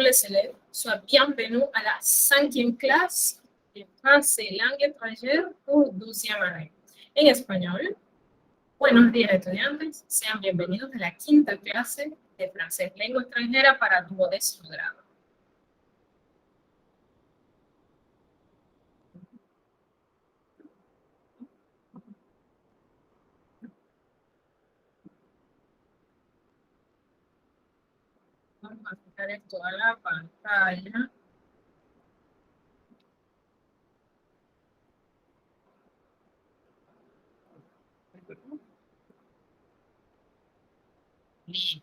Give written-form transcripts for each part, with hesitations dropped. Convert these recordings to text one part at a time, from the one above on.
les élèves, soient bienvenus à la 5e clase de français langue étrangère pour 12e année. En español, buenos días estudiantes, sean bienvenidos a la 5ª clase de francés lengua extranjera para 12º grado. Vamos a fijar esto a la pantalla. Listo.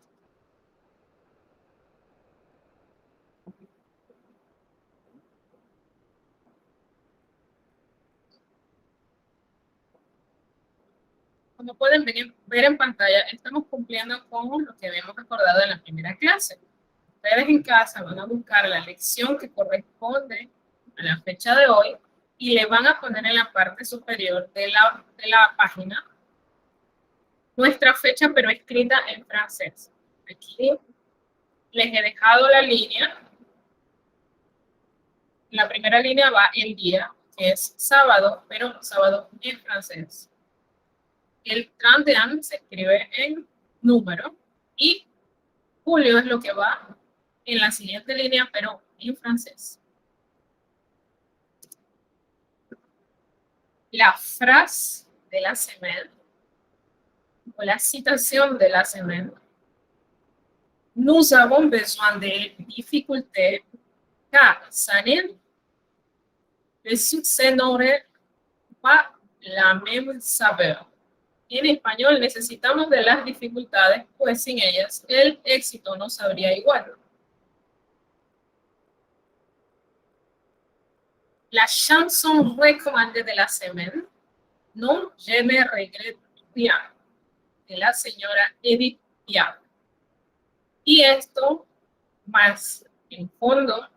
Como pueden ver en pantalla, estamos cumpliendo con lo que habíamos acordado en la primera clase. Ustedes en casa van a buscar la lección que corresponde a la fecha de hoy y le van a poner en la parte superior de la página nuestra fecha, pero escrita en francés. Aquí les he dejado la línea. La primera línea va el día, que es sábado, pero sábado en francés. El 31 se escribe en número y julio es lo que va en la siguiente línea, pero en francés. La frase de la semaine o la citation de la semaine. Nous avons besoin de difficultés car sans elles, le succès n'aurait pas la même saveur. En español, necesitamos de las dificultades, pues sin ellas el éxito no sabría igual. La chanson recommandée de la semaine, Non, je ne regrette rien, de la señora Edith Piaf. Y esto, más en fondo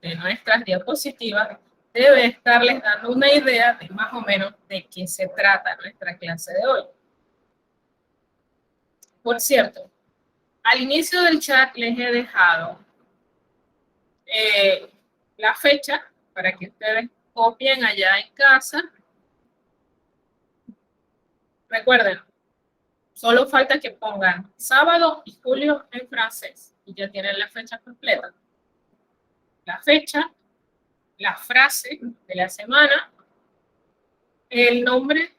de nuestras diapositivas, debe estarles dando una idea de más o menos de qué se trata nuestra clase de hoy. Por cierto, al inicio del chat les he dejado la fecha para que ustedes copien allá en casa. Recuerden, solo falta que pongan sábado y julio en francés y ya tienen la fecha completa. La fecha, la frase de la semana, el nombre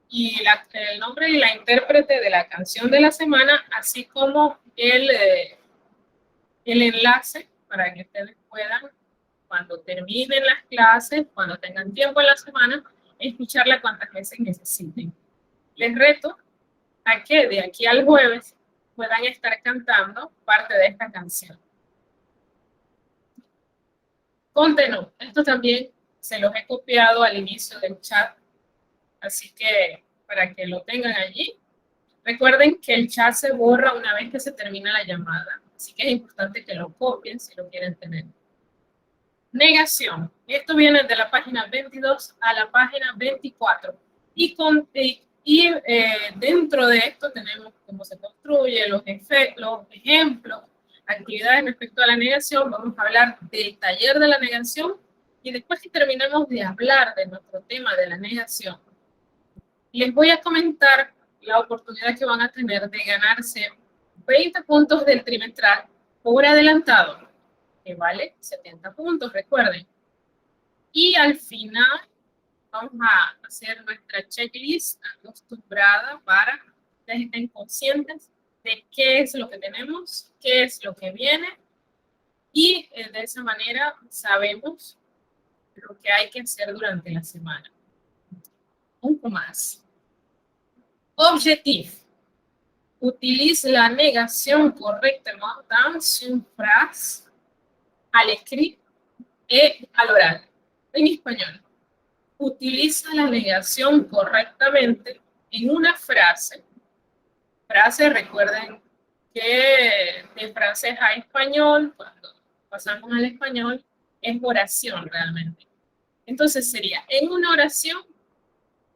y la intérprete de la canción de la semana, así como el enlace para que ustedes puedan, cuando terminen las clases, cuando tengan tiempo en la semana, escucharla cuantas veces necesiten. Les reto a que de aquí al jueves puedan estar cantando parte de esta canción. Contenu, esto también se los he copiado al inicio del chat, así que para que lo tengan allí. Recuerden que el chat se borra una vez que se termina la llamada, así que es importante que lo copien si lo quieren tener. Negación. Esto viene de la página 22 a la página 24. Y dentro de esto tenemos cómo se construye, los ejemplos, actividades respecto a la negación. Vamos a hablar del taller de la negación y después que terminemos de hablar de nuestro tema de la negación, les voy a comentar la oportunidad que van a tener de ganarse 20 puntos del trimestral por adelantado, que vale 70 puntos, recuerden. Y al final vamos a hacer nuestra checklist acostumbrada para que ustedes estén conscientes de qué es lo que tenemos, qué es lo que viene, y de esa manera sabemos lo que hay que hacer durante la semana. Un poco más. Objectif. Utilice la négation correctement dans une phrase, à l'écrit et à l'oral. En español, utiliza la negación correctamente en una frase. Frase, recuerden que de francés a español, cuando pasamos al español, es oración realmente. Entonces sería en una oración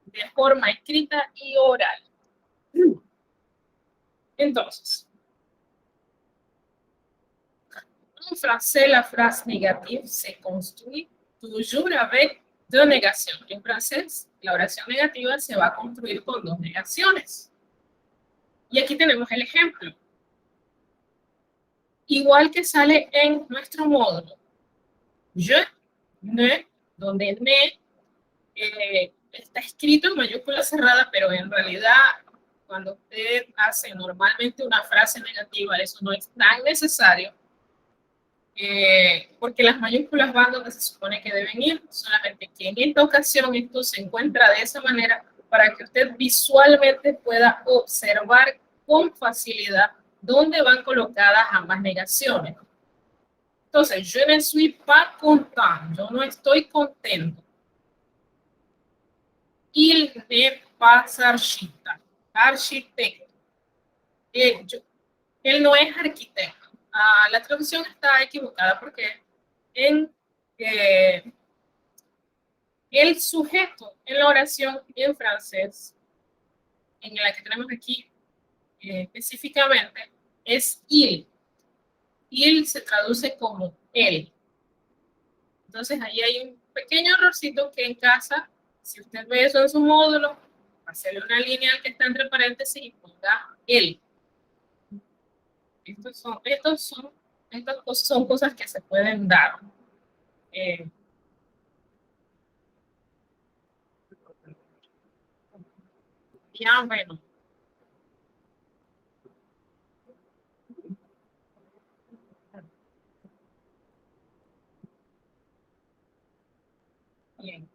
de forma escrita y oral. Entonces, En français, la phrase négative se construit toujours avec deux négations. En francés, la oración negativa se va a construir con dos negaciones. Y aquí tenemos el ejemplo. Igual que sale en nuestro módulo. Je, ne, donde ne está escrito en mayúscula cerrada, pero en realidad cuando usted hace normalmente una frase negativa, eso no es tan necesario, porque las mayúsculas van donde se supone que deben ir, solamente que en esta ocasión esto se encuentra de esa manera para que usted visualmente pueda observar con facilidad dónde van colocadas ambas negaciones. Entonces, je ne suis pas content, yo no estoy contento. Il n'est pas arquitecto. Él no es arquitecto. La traducción está equivocada porque en el sujeto en la oración en francés, en la que tenemos aquí específicamente, es il. Il se traduce como él. Entonces ahí hay un pequeño errorcito que en casa, si usted ve eso en su módulo, hacerle una línea que está entre paréntesis y ponga él. Estas son cosas que se pueden dar. Ya, bueno. Bien.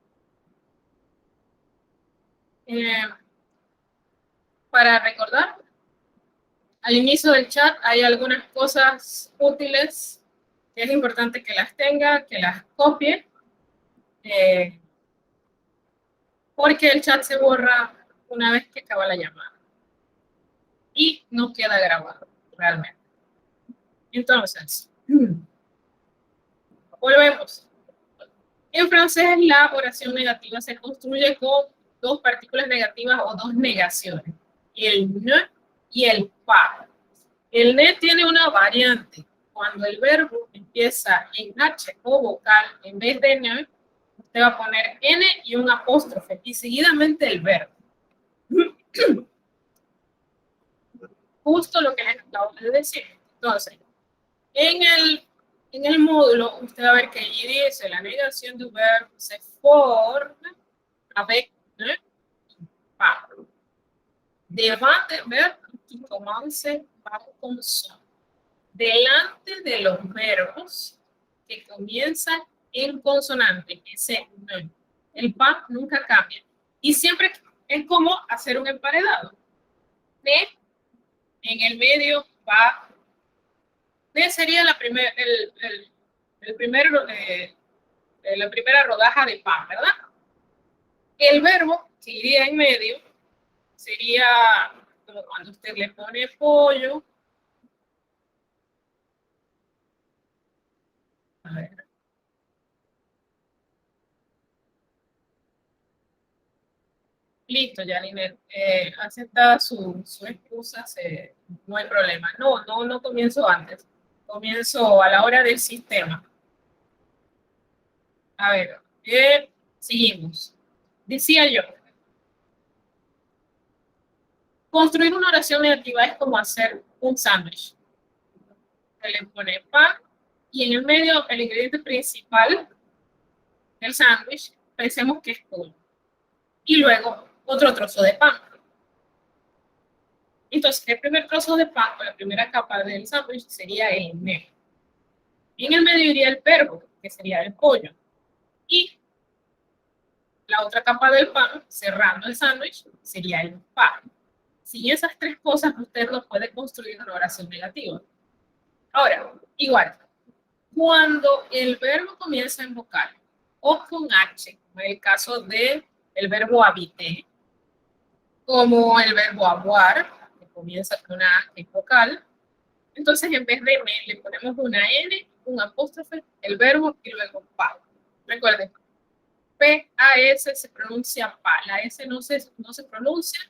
Para recordar, al inicio del chat hay algunas cosas útiles que es importante que las tenga, que las copie, porque el chat se borra una vez que acaba la llamada y no queda grabado realmente. Entonces, volvemos. En francés la oración negativa se construye con dos partículas negativas o dos negaciones, el ne y el pas. El ne tiene una variante. Cuando el verbo empieza en H o vocal, en vez de ne, usted va a poner N y un apóstrofe, y seguidamente el verbo. Justo lo que les acabo de decir. Entonces, en el módulo, usted va a ver que allí dice la negación du verbo se forme avec ne pas. Devant del verbo qui commence par consonne. Delante de los verbos que comienzan en consonante, ese ne. El pa nunca cambia. Y siempre es como hacer un emparedado. Ne, en el medio, pa. Ne sería la primera rodaja de pan, ¿verdad? El verbo que iría en medio sería como cuando usted le pone pollo. A ver. Listo, Janine. Acepta su excusa, no hay problema. No comienzo antes. Comienzo a la hora del sistema. A ver, seguimos. Decía yo, construir una oración negativa es como hacer un sándwich. Se le pone pan y en el medio el ingrediente principal del sándwich pensemos que es pollo. Y luego otro trozo de pan. Entonces, el primer trozo de pan, o la primera capa del sándwich, sería el negro. En el medio iría el verbo, que sería el pollo. Y la otra capa del pan, cerrando el sándwich, sería el pan. Sin esas tres cosas, usted no puede construir una oración negativa. Ahora, igual, cuando el verbo comienza en vocal o con H, como en el caso del verbo habiter, como el verbo avoir, que comienza con una H vocal, entonces en vez de me le ponemos una N, un apóstrofe, el verbo y luego pa. Recuerden, P-A-S se pronuncia pa, la S no se pronuncia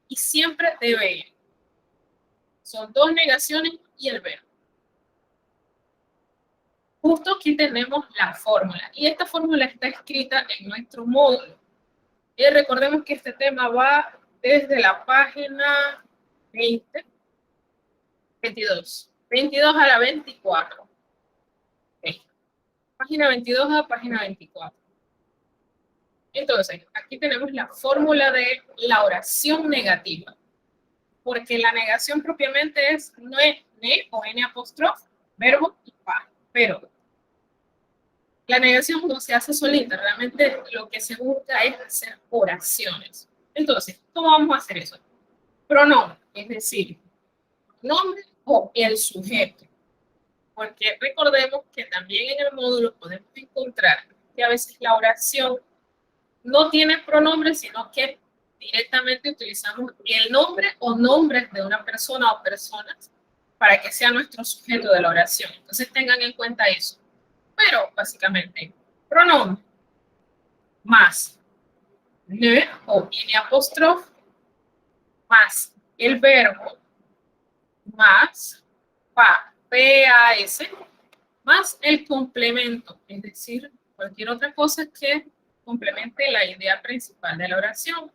y siempre debe ir. Son dos negaciones y el verbo. Justo aquí tenemos la fórmula y esta fórmula está escrita en nuestro módulo. Y recordemos que este tema va desde la página 20, 22 a la 24. Okay. Página 22 a página 24. Entonces, aquí tenemos la fórmula de la oración negativa. Porque la negación propiamente es ne o n apóstrofe, verbo y pa, pero la negación no se hace solita, realmente lo que se busca es hacer oraciones. Entonces, ¿cómo vamos a hacer eso? Pronombre, es decir, nombre o el sujeto. Porque recordemos que también en el módulo podemos encontrar que a veces la oración no tiene pronombre, sino que directamente utilizamos el nombre o nombres de una persona o personas para que sea nuestro sujeto de la oración. Entonces tengan en cuenta eso. Pero básicamente, pronombre más ne o n apóstrofe más el verbo más PAS más el complemento, es decir, cualquier otra cosa que complemente la idea principal de la oración.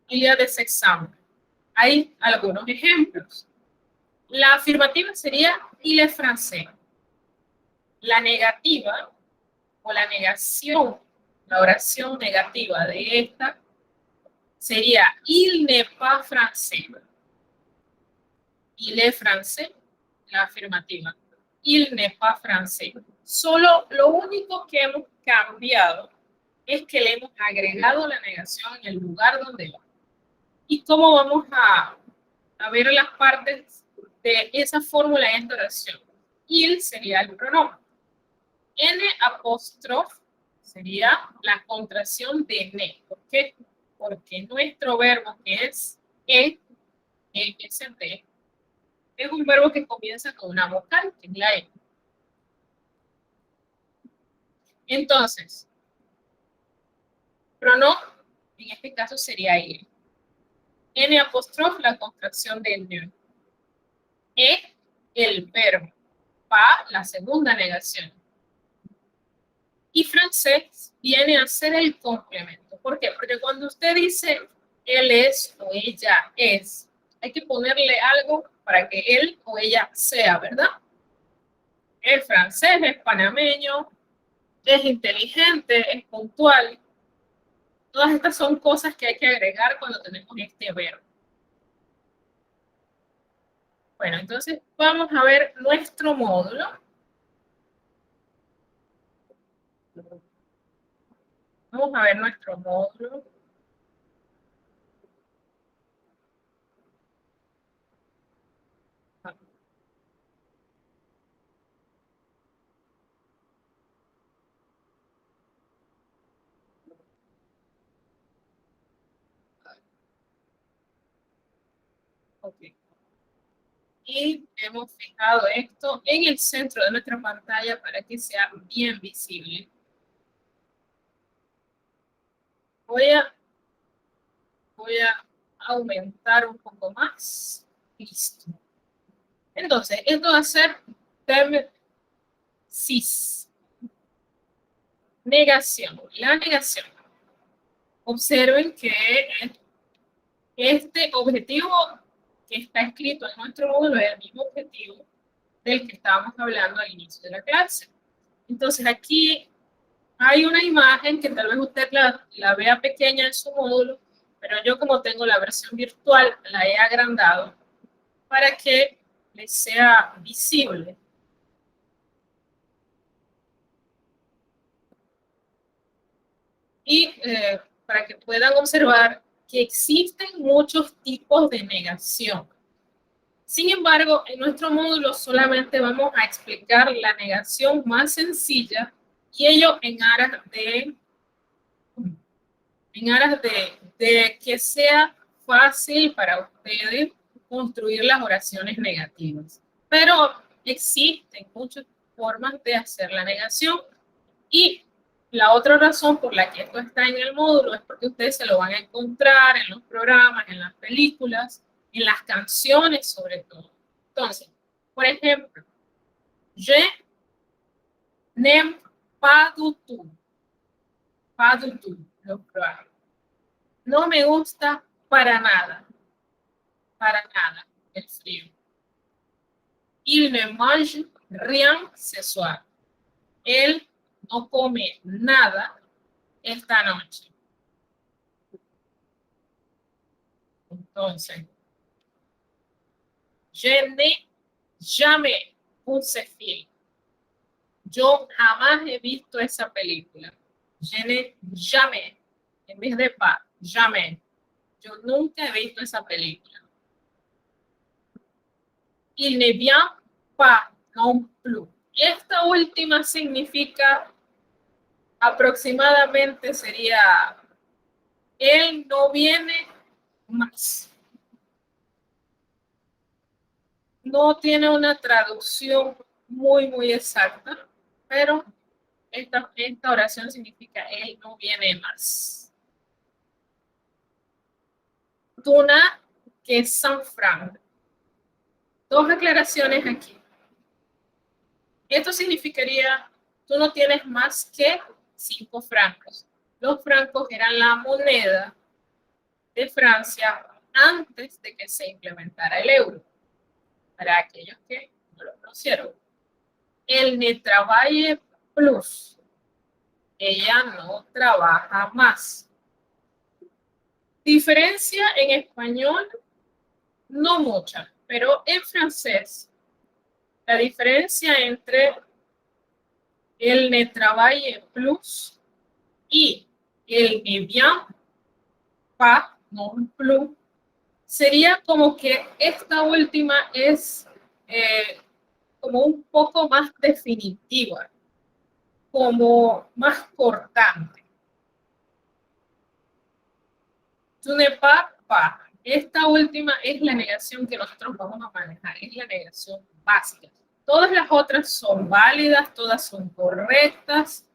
Il y a des exemples. Hay algunos ejemplos. La afirmativa sería il est français. La negativa o la negación, la oración negativa de esta sería il n'est pas français. Il est français, la afirmativa. Il n'est pas français. Solo lo único que hemos cambiado es que le hemos agregado la negación en el lugar donde va. ¿Y cómo vamos a ver las partes de esa fórmula en esta oración? Il sería el pronombre. N apóstrofe sería la contracción de ne. ¿Por qué? Porque nuestro verbo que es EST es un verbo que comienza con una vocal, que es la E. Entonces, pronombre, en este caso sería il. N apóstrofe, la contracción de ne. El verbo. Pa, la segunda negación. Y francés viene a ser el complemento. ¿Por qué? Porque cuando usted dice él es o ella es, hay que ponerle algo para que él o ella sea, ¿verdad? Es francés, es panameño, es inteligente, es puntual. Todas estas son cosas que hay que agregar cuando tenemos este verbo. Bueno, entonces vamos a ver nuestro módulo. Vamos a ver nuestro módulo. Ok. Y hemos fijado esto en el centro de nuestra pantalla para que sea bien visible. Voy a aumentar un poco más. Listo. Entonces, esto va a ser cis. Negación. La negación. Observen que este objetivo que está escrito en nuestro módulo es el mismo objetivo del que estábamos hablando al inicio de la clase. Entonces, aquí hay una imagen que tal vez usted la vea pequeña en su módulo, pero yo como tengo la versión virtual, la he agrandado para que les sea visible. Y para que puedan observar que existen muchos tipos de negación. Sin embargo, en nuestro módulo solamente vamos a explicar la negación más sencilla y ello en aras de que sea fácil para ustedes construir las oraciones negativas. Pero existen muchas formas de hacer la negación y la otra razón por la que esto está en el módulo es porque ustedes se lo van a encontrar en los programas, en las películas, en las canciones sobre todo. Entonces, por ejemplo, Je n'aime pas du tout. Pas du tout. Lo plural. No me gusta para nada. Para nada. El frío. Il ne mange rien ce soir. Él no come nada esta noche. Entonces, je n'ai jamais vu ce film. Yo jamás he visto esa película. Je n'ai jamais, en vez de pas, jamais. Yo nunca he visto esa película. Il ne vient pas non plus. Y esta última significa aproximadamente sería él no viene más. No tiene una traducción muy exacta, pero esta oración significa él no viene más. Tuna que es San Fran. Dos aclaraciones aquí. Esto significaría tú no tienes más que 5 francos. Los francos eran la moneda de Francia antes de que se implementara el euro. Para aquellos que no lo conocieron. El ne travaille plus. Ella no trabaja más. Diferencia en español, no mucha, pero en francés, la diferencia entre el ne travaille plus y el ne vient pas non plus sería como que esta última es como un poco más definitiva, como más cortante. Tu ne pas pas. Esta última es la negación que nosotros vamos a manejar, es la negación básica. Todas las otras son válidas, todas son correctas,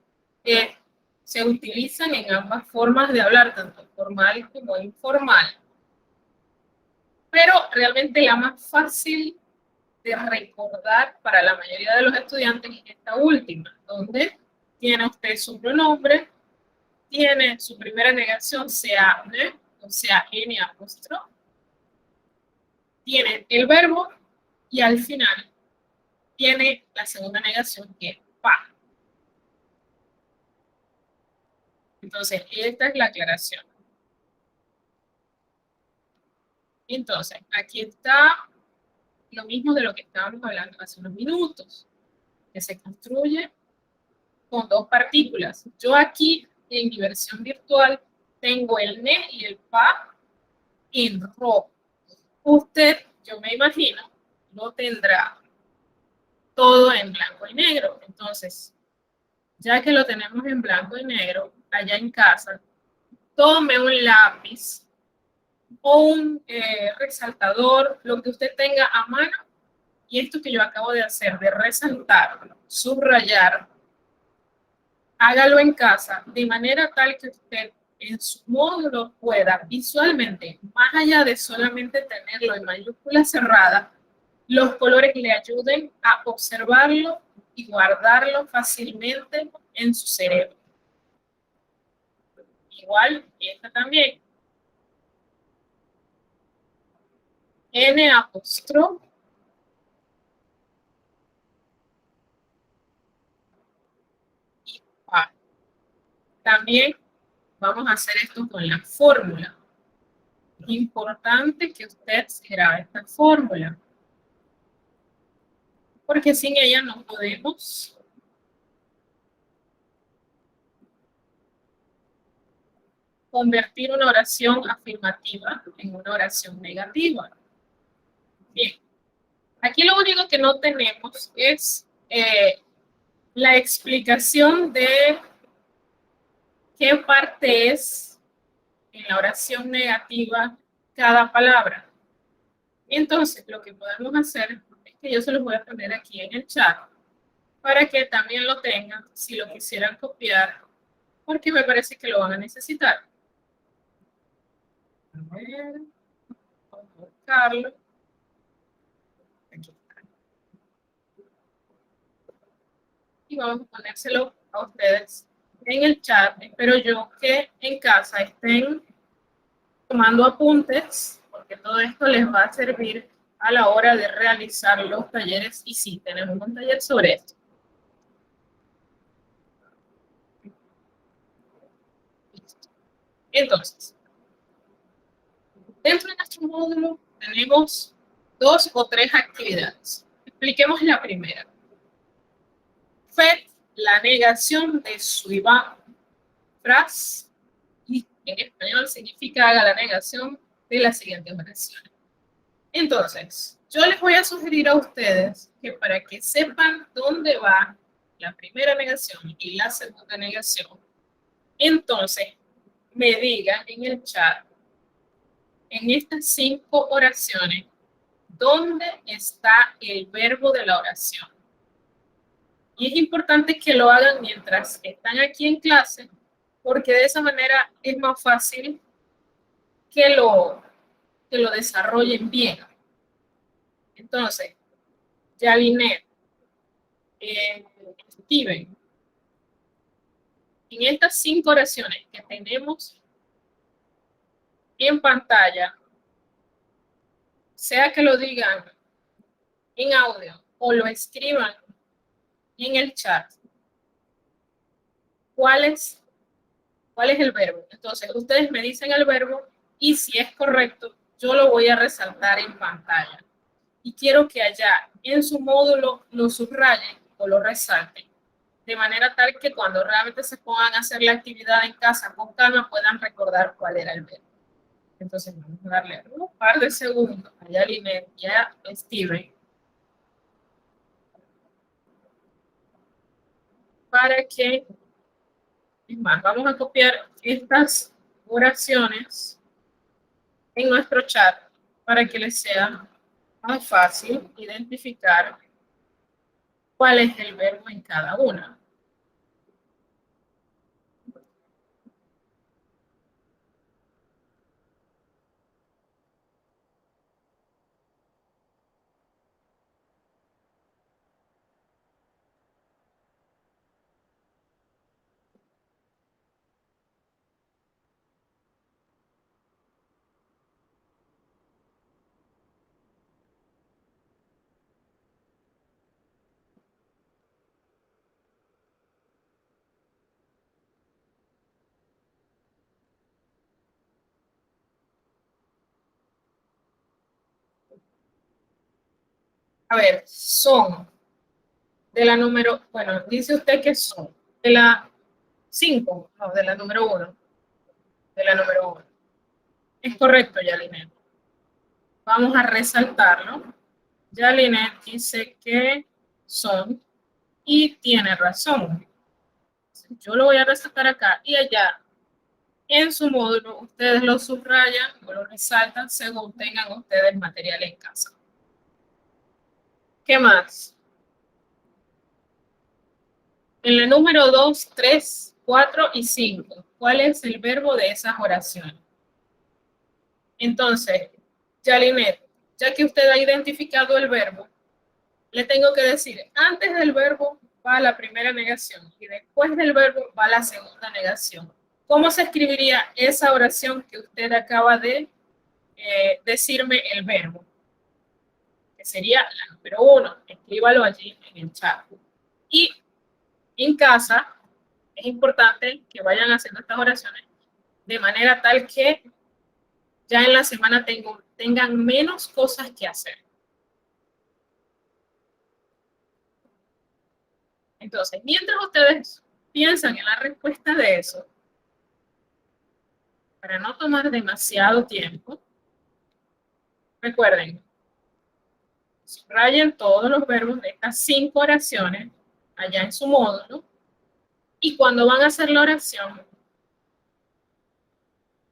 se utilizan en ambas formas de hablar, tanto formal como informal. Pero realmente la más fácil de recordar para la mayoría de los estudiantes es esta última, donde tiene usted su pronombre, tiene su primera negación, sea ne, o sea n apóstrofe, tiene el verbo y al final tiene la segunda negación que es pa. Entonces, esta es la aclaración. Entonces, aquí está lo mismo de lo que estábamos hablando hace unos minutos, que se construye con dos partículas. Yo aquí, en mi versión virtual, tengo el ne y el pa en rojo. Usted, yo me imagino, lo tendrá todo en blanco y negro. Entonces, ya que lo tenemos en blanco y negro, allá en casa, tome un lápiz o un resaltador, lo que usted tenga a mano, y esto que yo acabo de hacer, de resaltar, subrayar, hágalo en casa, de manera tal que usted en su módulo pueda visualmente, más allá de solamente tenerlo en mayúscula cerrada, los colores le ayuden a observarlo y guardarlo fácilmente en su cerebro. Igual, esta también. N apóstrofe. Y A. También vamos a hacer esto con la fórmula. Es importante que usted se grabe esta fórmula, porque sin ella no podemos convertir una oración afirmativa en una oración negativa. Bien, aquí lo único que no tenemos es la explicación de qué parte es en la oración negativa cada palabra. Entonces, lo que podemos hacer es que yo se los voy a poner aquí en el chat para que también lo tengan si lo quisieran copiar, porque me parece que lo van a necesitar. A ver, vamos a buscarlo. Aquí está. y vamos a ponérselo a ustedes en el chat. Espero yo que en casa estén tomando apuntes, porque todo esto les va a servir a la hora de realizar los talleres. Y sí, tenemos un taller sobre esto. Entonces, dentro de nuestro módulo tenemos 2 o 3 actividades. Expliquemos la primera. Fue la negación de Suivant Fras, y en español significa haga la negación de las siguientes oraciones. Entonces, yo les voy a sugerir a ustedes que para que sepan dónde va la primera negación y la segunda negación, entonces me digan en el chat, en estas 5 oraciones, ¿dónde está el verbo de la oración? Y es importante que lo hagan mientras están aquí en clase, porque de esa manera es más fácil que lo desarrollen bien. Entonces, Yalinet, Steven, en estas 5 oraciones que tenemos en pantalla, sea que lo digan en audio o lo escriban en el chat, ¿cuál es el verbo? Entonces, ustedes me dicen el verbo y si es correcto, yo lo voy a resaltar en pantalla. Y quiero que allá en su módulo lo subrayen o lo resalten, de manera tal que cuando realmente se pongan a hacer la actividad en casa con calma puedan recordar cuál era el verbo. Entonces vamos a darle un par de segundos a Yalinet y a Steven para que, es más, vamos a copiar estas oraciones en nuestro chat para que les sea más fácil identificar cuál es el verbo en cada una. A ver, son de la número, bueno, dice usted que son de la 5, no, de la número 1. De la número 1. Es correcto, Yalinet. Vamos a resaltarlo. Yalinet dice que son y tiene razón. Yo lo voy a resaltar acá y allá en su módulo ustedes lo subrayan o lo resaltan según tengan ustedes material en casa. ¿Qué más? En la número 2, 3, 4 y 5, ¿cuál es el verbo de esas oraciones? Entonces, Yalinet, ya que usted ha identificado el verbo, le tengo que decir, antes del verbo va la primera negación y después del verbo va la segunda negación. ¿Cómo se escribiría esa oración que usted acaba de decirme el verbo? Que sería la número 1. Escríbalo allí en el chat. Y en casa es importante que vayan haciendo estas oraciones de manera tal que ya en la semana tengan menos cosas que hacer. Entonces, mientras ustedes piensan en la respuesta de eso, para no tomar demasiado tiempo, recuerden, subrayen todos los verbos de estas 5 oraciones allá en su módulo y cuando van a hacer la oración,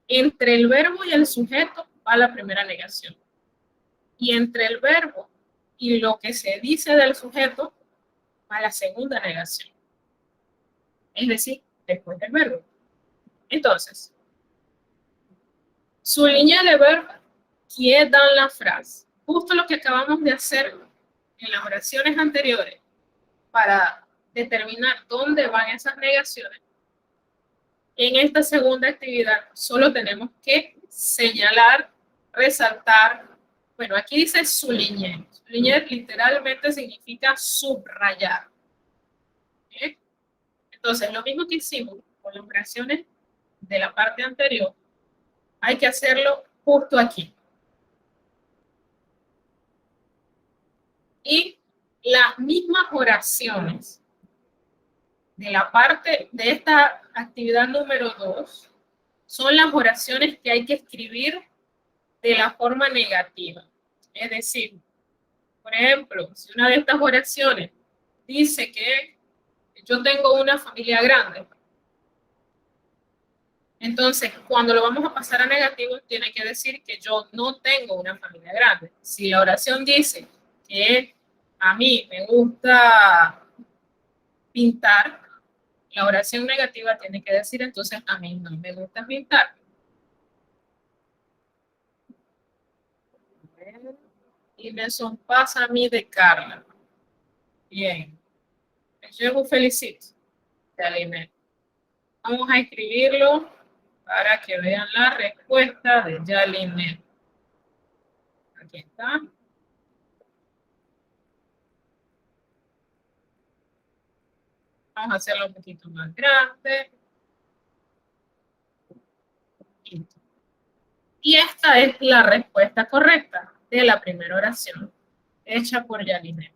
entre el verbo y el sujeto va la primera negación. Y entre el verbo y lo que se dice del sujeto va la segunda negación. Es decir, después del verbo. Entonces, su línea de verbo quiere dar la frase. Justo lo que acabamos de hacer en las oraciones anteriores para determinar dónde van esas negaciones, en esta segunda actividad solo tenemos que señalar, resaltar. Bueno, aquí dice souligner. Souligner literalmente significa subrayar. ¿Eh? Entonces, lo mismo que hicimos con las oraciones de la parte anterior, hay que hacerlo justo aquí. Y las mismas oraciones de la parte de esta actividad número 2 son las oraciones que hay que escribir de la forma negativa. Es decir, por ejemplo, si una de estas oraciones dice que yo tengo una familia grande, entonces cuando lo vamos a pasar a negativo, tiene que decir que yo no tengo una familia grande. Si la oración dice que a mí me gusta pintar, la oración negativa tiene que decir entonces a mí no me gusta pintar. Y me son pasa a mí de Carla. Bien. Yo vous felicito. Yalinet. Vamos a escribirlo para que vean la respuesta de Yalinet. Aquí está. Vamos a hacerlo un poquito más grande. Y esta es la respuesta correcta de la primera oración hecha por Yalinet.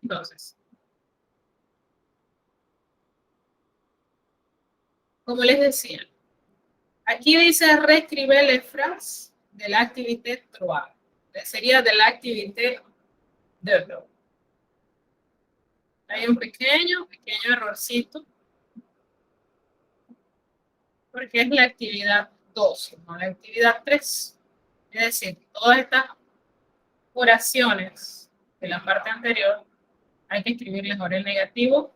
Entonces, como les decía, aquí dice reescribe les phrases de l'activité 3. Sería de l'activité 2. Hay un pequeño errorcito, porque es la actividad 2, no la actividad 3. Es decir, todas estas oraciones de la parte anterior hay que escribirles ahora el negativo.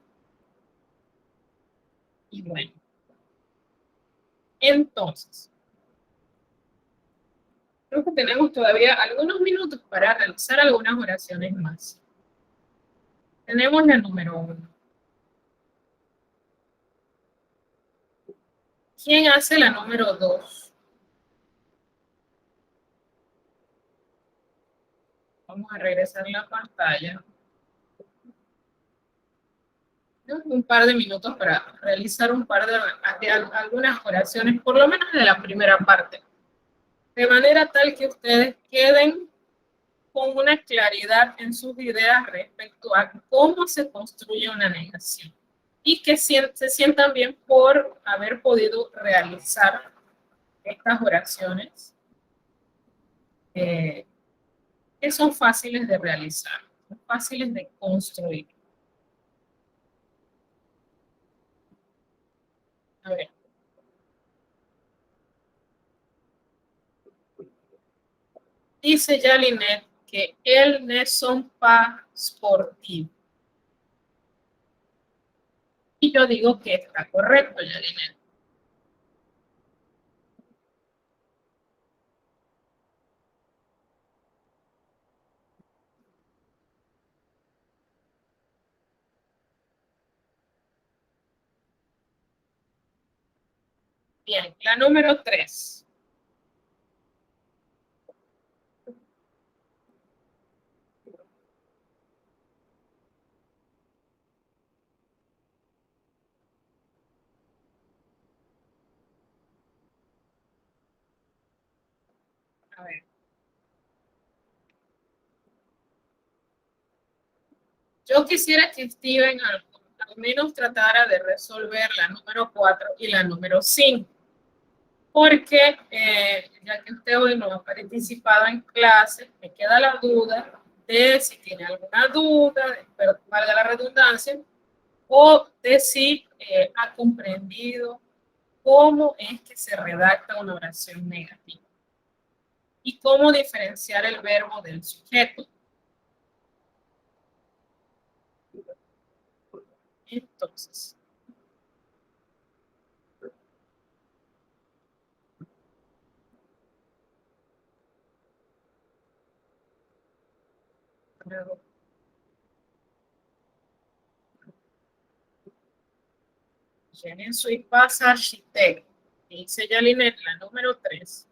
Y bueno. Entonces, creo que tenemos todavía algunos minutos para realizar algunas oraciones más. Tenemos la número 1. ¿Quién hace la número 2? Vamos a regresar a la pantalla. Un par de minutos para realizar un par de algunas oraciones, por lo menos de la primera parte, de manera tal que ustedes queden con una claridad en sus ideas respecto a cómo se construye una negación y que se sientan bien por haber podido realizar estas oraciones que son fáciles de realizar, fáciles de construir. A ver. Dice Yalinet que elles ne sont pas sportifs. Y yo digo que está correcto, Yalinet. Bien, la número 3. A ver. Yo quisiera que Steven al menos tratara de resolver la número 4 y la número 5. Porque ya que usted hoy no ha participado en clase, me queda la duda de si tiene alguna duda, valga la redundancia, o de si ha comprendido cómo es que se redacta una oración negativa y cómo diferenciar el verbo del sujeto. Entonces, Luego, llenen su IPASA Architect. Dice Yalinet, la número 3.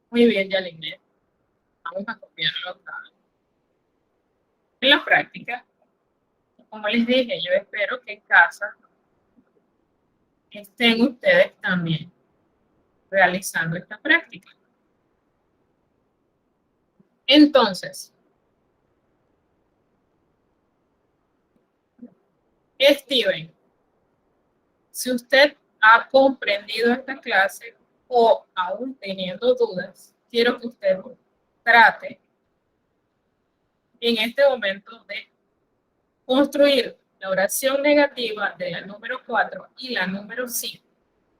Muy bien, Yalinet. Vamos a copiarlo acá. En la práctica, como les dije, yo espero que en casa estén ustedes también realizando esta práctica. Entonces, Steven, si usted ha comprendido esta clase o aún teniendo dudas, quiero que usted trate en este momento de construir la oración negativa de la número 4 y la número 5.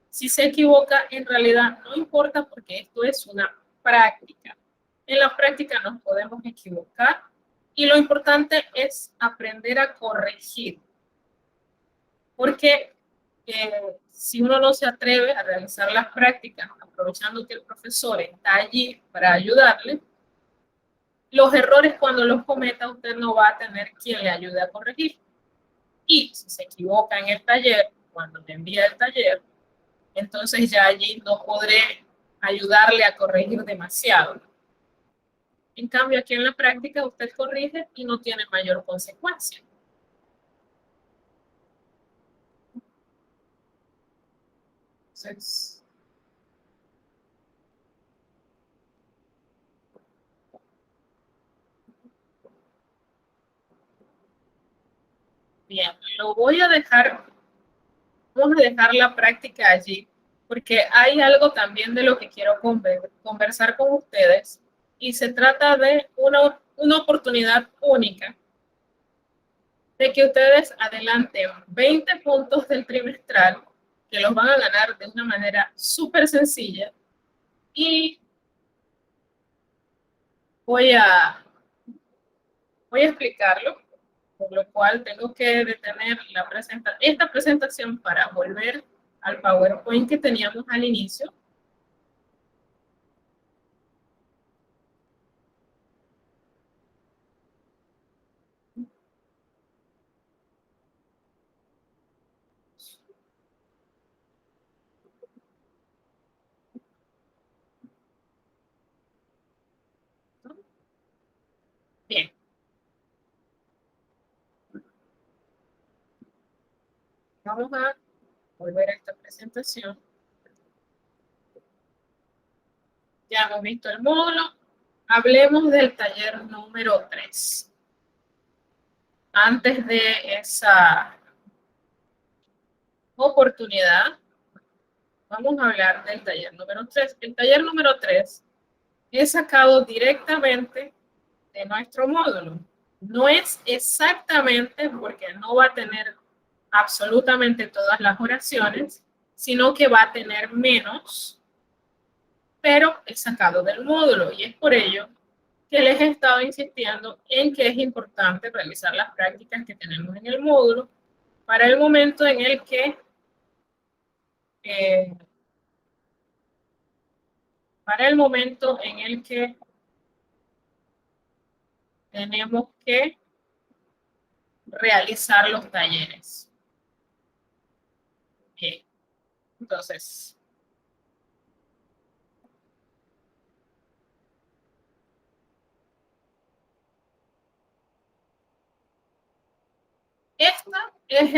Si se equivoca, en realidad no importa porque esto es una práctica. En la práctica nos podemos equivocar y lo importante es aprender a corregir. Porque si uno no se atreve a realizar las prácticas, aprovechando que el profesor está allí para ayudarle, los errores cuando los cometa usted no va a tener quien le ayude a corregir. Y si se equivoca en el taller, cuando me envía el taller, entonces ya allí no podré ayudarle a corregir demasiado. En cambio, aquí en la práctica usted corrige y no tiene mayor consecuencia. Entonces, bien, lo voy a dejar, vamos a dejar la práctica allí, porque hay algo también de lo que quiero conversar con ustedes, y se trata de una oportunidad única de que ustedes adelanten 20 puntos del trimestral, que los van a ganar de una manera súper sencilla, y voy a explicarlo, por lo cual tengo que detener esta presentación para volver al PowerPoint que teníamos al inicio. Bien. Vamos a volver a esta presentación. Ya hemos visto el módulo. Hablemos del taller número 3. Antes de esa oportunidad, vamos a hablar del taller número 3. El taller número 3 es sacado directamente de nuestro módulo. No es exactamente porque no va a tener absolutamente todas las oraciones, sino que va a tener menos, pero es sacado del módulo, y es por ello que les he estado insistiendo en que es importante realizar las prácticas que tenemos en el módulo para el momento en el que tenemos que realizar los talleres. Bien. Entonces, este es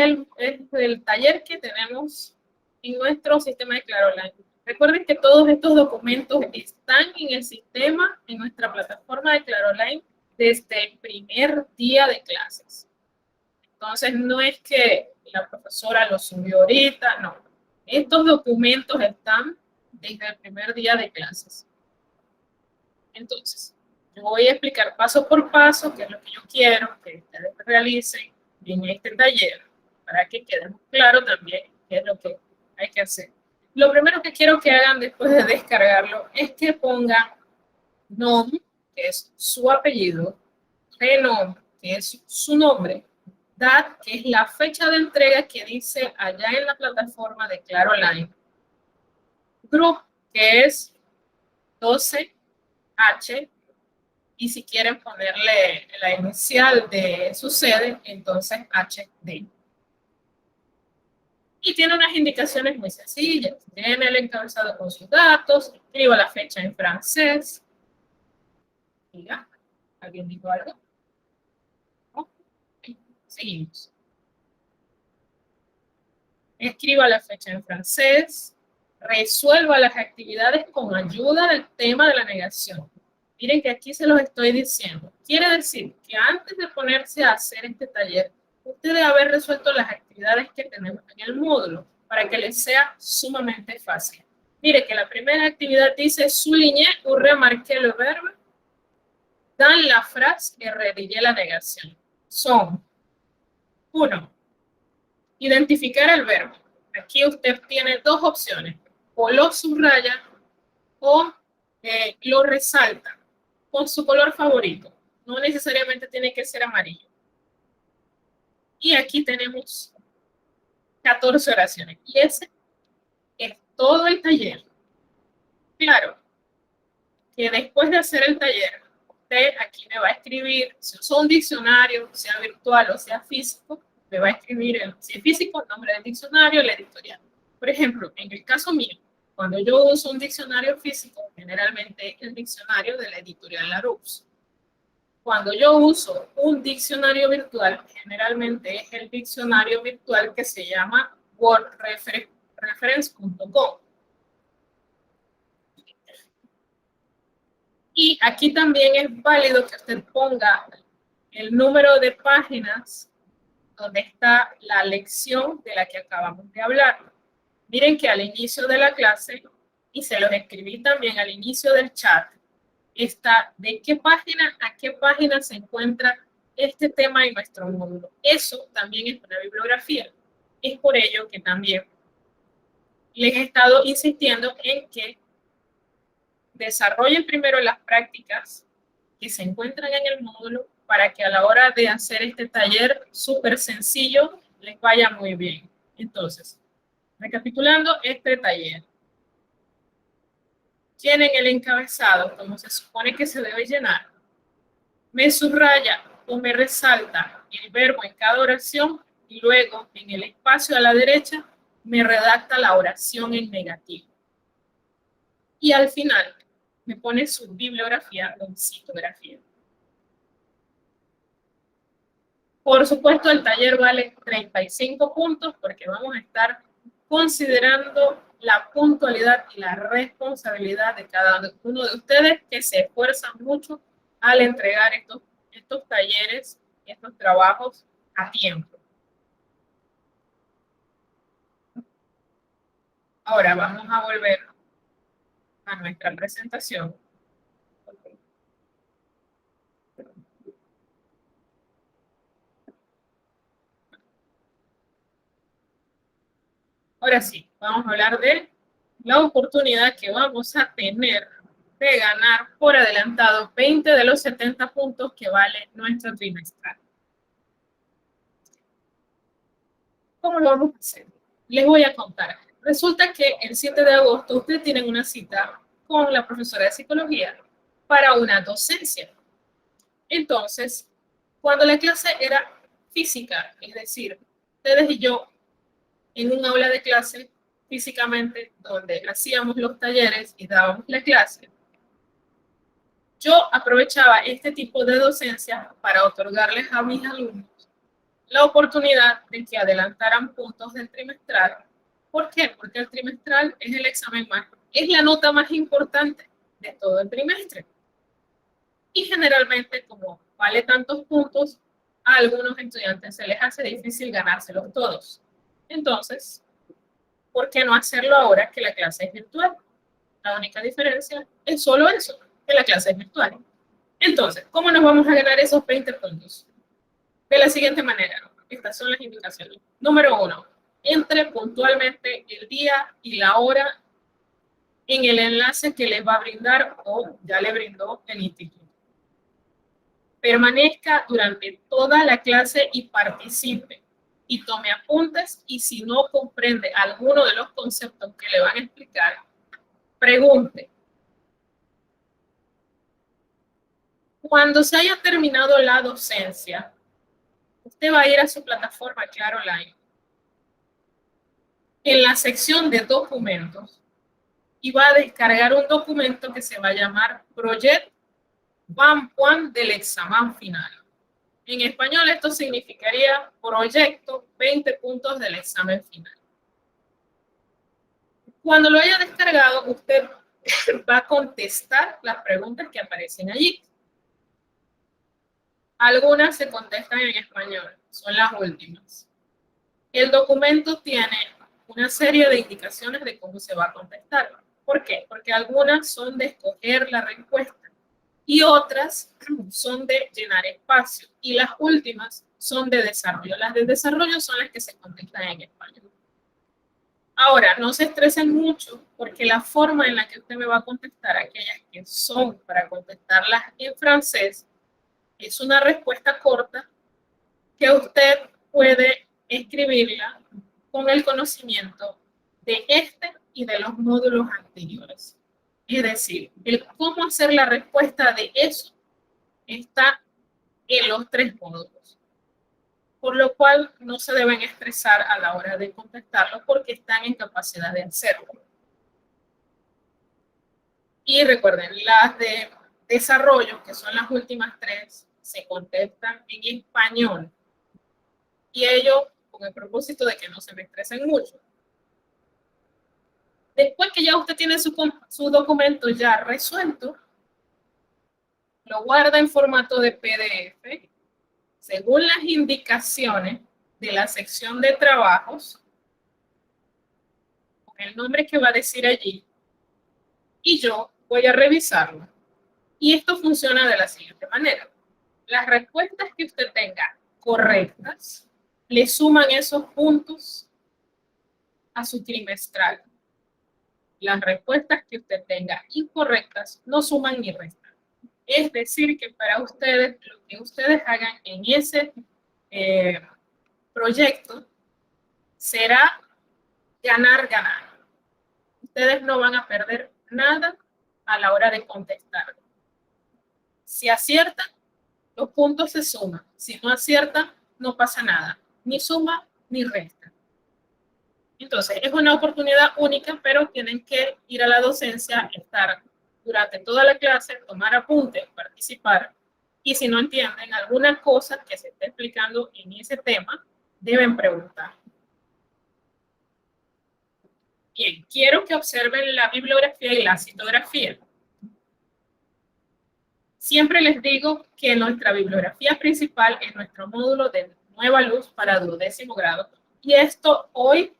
el taller que tenemos en nuestro sistema de ClaroLine. Recuerden que todos estos documentos están en el sistema, en nuestra plataforma de ClaroLine, desde el primer día de clases. Entonces, no es que la profesora los subió ahorita, no. Estos documentos están desde el primer día de clases. Entonces, yo voy a explicar paso por paso qué es lo que yo quiero que ustedes realicen en este taller, para que quede muy claro también qué es lo que hay que hacer. Lo primero que quiero que hagan después de descargarlo es que pongan nom, que es su apellido, renom, que es su nombre, dat, que es la fecha de entrega que dice allá en la plataforma de ClaroLine, group, que es 12 H, y si quieren ponerle la inicial de su sede, entonces HD. Y tiene unas indicaciones muy sencillas. Llene el encabezado con sus datos, escriba la fecha en francés. Mira, ¿alguien dijo algo? ¿No? Seguimos. Escriba la fecha en francés, resuelva las actividades con ayuda del tema de la negación. Miren que aquí se los estoy diciendo. Quiere decir que antes de ponerse a hacer este taller, usted debe haber resuelto las actividades que tenemos en el módulo para que les sea sumamente fácil. Mire que la primera actividad dice souligner ou remarquer le verbe dans la phrase et rédiger la negación. Son 1. Identificar el verbo. Aquí usted tiene dos opciones. O lo subraya o lo resalta con su color favorito. No necesariamente tiene que ser amarillo. Y aquí tenemos 14 oraciones. Y ese es todo el taller. Claro que después de hacer el taller, usted aquí me va a escribir, si usa un diccionario, sea virtual o sea físico, me va a escribir, si es físico, el nombre del diccionario, la editorial. Por ejemplo, en el caso mío, cuando yo uso un diccionario físico, generalmente es el diccionario de la editorial Larousse. Cuando yo uso un diccionario virtual, generalmente es el diccionario virtual que se llama wordreference.com. Y aquí también es válido que usted ponga el número de páginas donde está la lección de la que acabamos de hablar. Miren que al inicio de la clase, y se los escribí también al inicio del chat, está de qué página a qué página se encuentra este tema en nuestro módulo. Eso también es una bibliografía. Es por ello que también les he estado insistiendo en que desarrollen primero las prácticas que se encuentran en el módulo para que a la hora de hacer este taller súper sencillo les vaya muy bien. Entonces, recapitulando este taller, llenen el encabezado como se supone que se debe llenar, me subraya o me resalta el verbo en cada oración y luego en el espacio a la derecha me redacta la oración en negativo. Y al final me pone su bibliografía o citografía. Por supuesto, el taller vale 35 puntos porque vamos a estar considerando la puntualidad y la responsabilidad de cada uno de ustedes que se esfuerzan mucho al entregar estos talleres, estos trabajos a tiempo. Ahora vamos a volver a nuestra presentación. Ahora sí, vamos a hablar de la oportunidad que vamos a tener de ganar por adelantado 20 de los 70 puntos que vale nuestro trimestral. ¿Cómo lo vamos a hacer? Les voy a contar. Resulta que el 7 de agosto ustedes tienen una cita con la profesora de psicología para una docencia. Entonces, cuando la clase era física, es decir, ustedes y yo en un aula de clase físicamente donde hacíamos los talleres y dábamos la clase, yo aprovechaba este tipo de docencia para otorgarles a mis alumnos la oportunidad de que adelantaran puntos del trimestral. ¿Por qué? Porque el trimestral es el examen es la nota más importante de todo el trimestre. Y generalmente, como vale tantos puntos, a algunos estudiantes se les hace difícil ganárselos todos. Entonces, ¿por qué no hacerlo ahora que la clase es virtual? La única diferencia es solo eso, que la clase es virtual. Entonces, ¿cómo nos vamos a ganar esos 20 puntos? De la siguiente manera, estas son las indicaciones. Número 1, entre puntualmente el día y la hora en el enlace que les va a brindar o ya le brindó el instituto. Permanezca durante toda la clase y participe. Y tome apuntes, y si no comprende alguno de los conceptos que le van a explicar, pregunte. Cuando se haya terminado la docencia, usted va a ir a su plataforma Claro Online, en la sección de documentos, y va a descargar un documento que se va a llamar Proyecto Van Juan del examen final. En español esto significaría proyecto 20 puntos del examen final. Cuando lo haya descargado, usted va a contestar las preguntas que aparecen allí. Algunas se contestan en español, son las últimas. El documento tiene una serie de indicaciones de cómo se va a contestar. ¿Por qué? Porque algunas son de escoger la respuesta y otras son de llenar espacio, y las últimas son de desarrollo. Las de desarrollo son las que se contestan en español. Ahora, no se estresen mucho, porque la forma en la que usted me va a contestar aquellas que son para contestarlas en francés es una respuesta corta que usted puede escribirla con el conocimiento de este y de los módulos anteriores. Es decir, el cómo hacer la respuesta de eso está en los 3 módulos, por lo cual no se deben estresar a la hora de contestarlo porque están en capacidad de hacerlo. Y recuerden, las de desarrollo, que son las últimas 3, se contestan en español. Y ello con el propósito de que no se me estresen mucho. Después que ya usted tiene su documento ya resuelto, lo guarda en formato de PDF, según las indicaciones de la sección de trabajos, con el nombre que va a decir allí, y yo voy a revisarlo. Y esto funciona de la siguiente manera. Las respuestas que usted tenga correctas, le suman esos puntos a su trimestral. Las respuestas que usted tenga incorrectas no suman ni restan. Es decir, que para ustedes, lo que ustedes hagan en ese proyecto será ganar, ganar. Ustedes no van a perder nada a la hora de contestar. Si aciertan, los puntos se suman. Si no aciertan, no pasa nada. Ni suma ni resta. Entonces, es una oportunidad única, pero tienen que ir a la docencia, estar durante toda la clase, tomar apuntes, participar, y si no entienden alguna cosa que se esté explicando en ese tema, deben preguntar. Bien, quiero que observen la bibliografía y la citografía. Siempre les digo que nuestra bibliografía principal es nuestro módulo de Nueva Luz para 12º grado, y esto hoy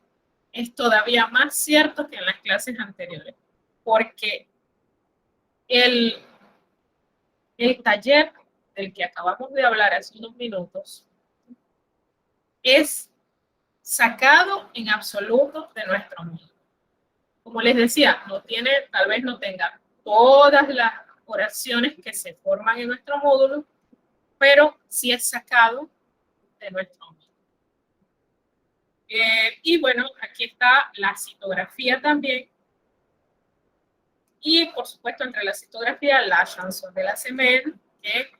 es todavía más cierto que en las clases anteriores, porque el taller del que acabamos de hablar hace unos minutos es sacado en absoluto de nuestro módulo. Como les decía, tal vez no tenga todas las oraciones que se forman en nuestro módulo, pero sí es sacado de nuestro módulo. Y bueno, aquí está la citografía también. Y por supuesto, entre la citografía, la chanson de la semaine, que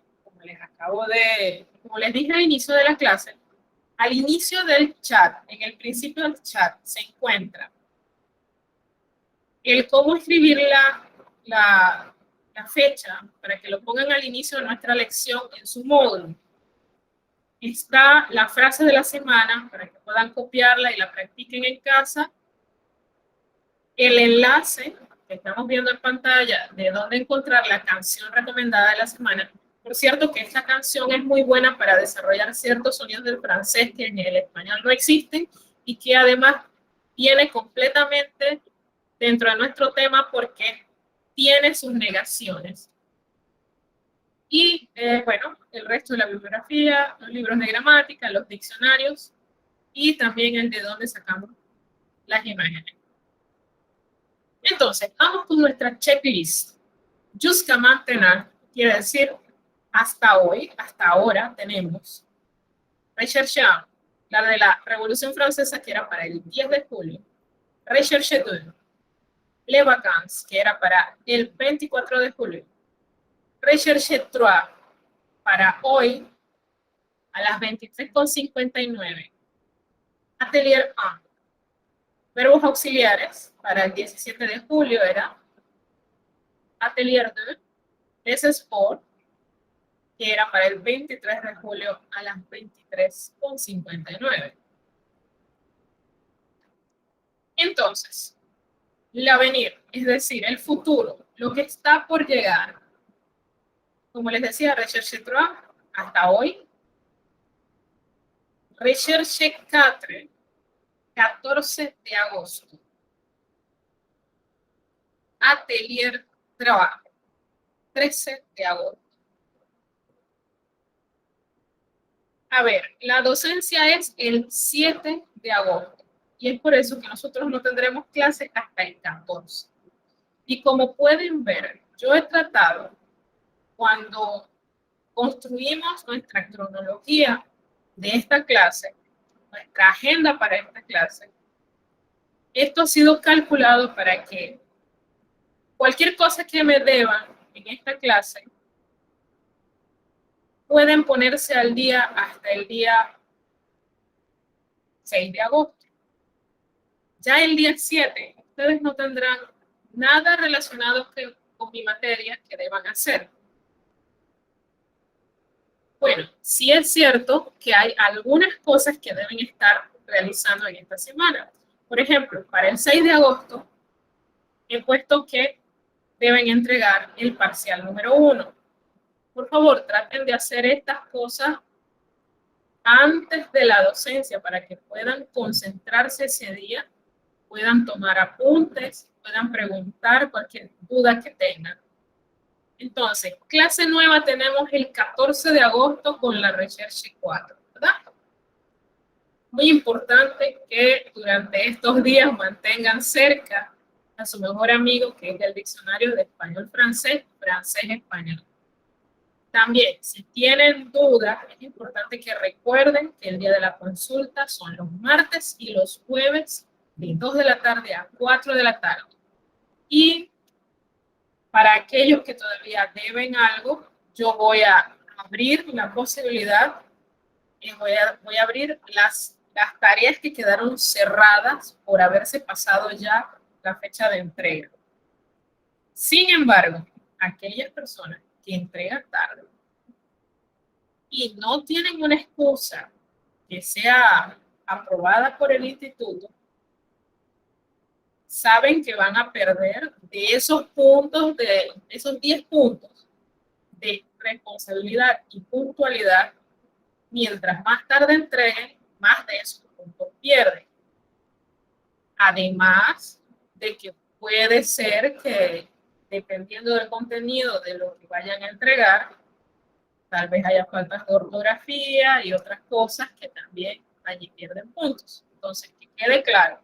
como les dije al inicio de la clase, al inicio del chat, en el principio del chat, se encuentra el cómo escribir la fecha para que lo pongan al inicio de nuestra lección en su módulo. Está la frase de la semana para que puedan copiarla y la practiquen en casa. El enlace que estamos viendo en pantalla de dónde encontrar la canción recomendada de la semana. Por cierto, que esta canción es muy buena para desarrollar ciertos sonidos del francés que en el español no existen y que además viene completamente dentro de nuestro tema porque tiene sus negaciones. Y bueno, el resto de la bibliografía, los libros de gramática, los diccionarios y también el de dónde sacamos las imágenes. Entonces, vamos con nuestra checklist. Jusqu'à maintenant quiere decir hasta hoy, hasta ahora tenemos Recherche 1, la de la Revolución Francesa, que era para el 10 de julio. Recherche 2, Les Vacances, que era para el 24 de julio. Recherche 3, para hoy, a las 23:59, Atelier 1. Verbos auxiliares para el 17 de julio era Atelier 2, es Sport, que era para el 23 de julio a las 23:59. Entonces, l'avenir, es decir, el futuro, lo que está por llegar. Como les decía, recherche 3 hasta hoy. Recherche 4, 14 de agosto. Atelier trabajo, 13 de agosto. A ver, la docencia es el 7 de agosto y es por eso que nosotros no tendremos clase hasta el 14. Y como pueden ver, yo he tratado, cuando construimos nuestra cronología de esta clase, nuestra agenda para esta clase, esto ha sido calculado para que cualquier cosa que me deban en esta clase pueden ponerse al día hasta el día 6 de agosto. Ya el día 7, ustedes no tendrán nada relacionado con mi materia que deban hacer. Bueno, sí es cierto que hay algunas cosas que deben estar realizando en esta semana. Por ejemplo, para el 6 de agosto, he puesto que deben entregar el parcial número 1. Por favor, traten de hacer estas cosas antes de la docencia para que puedan concentrarse ese día, puedan tomar apuntes, puedan preguntar cualquier duda que tengan. Entonces, clase nueva tenemos el 14 de agosto con la Recherche 4, ¿verdad? Muy importante que durante estos días mantengan cerca a su mejor amigo, que es el diccionario de español-francés, francés-español. También, si tienen dudas, es importante que recuerden que el día de la consulta son los martes y los jueves de 2 de la tarde a 4 de la tarde. Y para aquellos que todavía deben algo, yo voy a abrir la posibilidad, voy a abrir las tareas que quedaron cerradas por haberse pasado ya la fecha de entrega. Sin embargo, aquellas personas que entregan tarde y no tienen una excusa que sea aprobada por el instituto, saben que van a perder de esos puntos, de esos 10 puntos de responsabilidad y puntualidad. Mientras más tarde entreguen, más de esos puntos pierden. Además de que puede ser que, dependiendo del contenido de lo que vayan a entregar, tal vez haya faltas de ortografía y otras cosas que también allí pierden puntos. Entonces, que quede claro,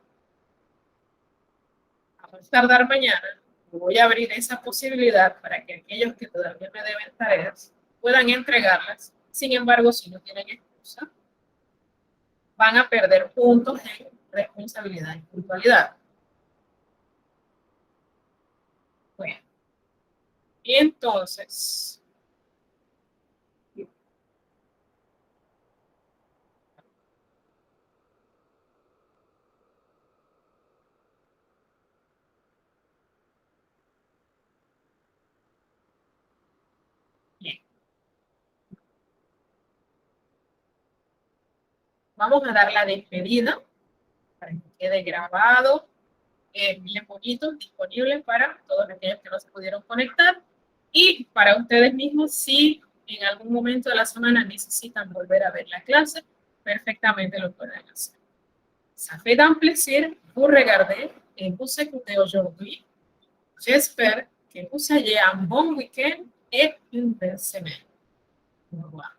a más tardar mañana, voy a abrir esa posibilidad para que aquellos que todavía me deben tareas puedan entregarlas. Sin embargo, si no tienen excusa, van a perder puntos en responsabilidad y puntualidad. Bueno, y entonces, bien, vamos a dar la despedida para que quede grabado, bien bonito, disponible para todos aquellos que no se pudieron conectar. Y para ustedes mismos, si en algún momento de la semana necesitan volver a ver la clase, perfectamente lo pueden hacer. Ça fait un plaisir vous regarder et vous écouter aujourd'hui. J'espère que vous ayez un bon week-end et une belle semaine. Au revoir.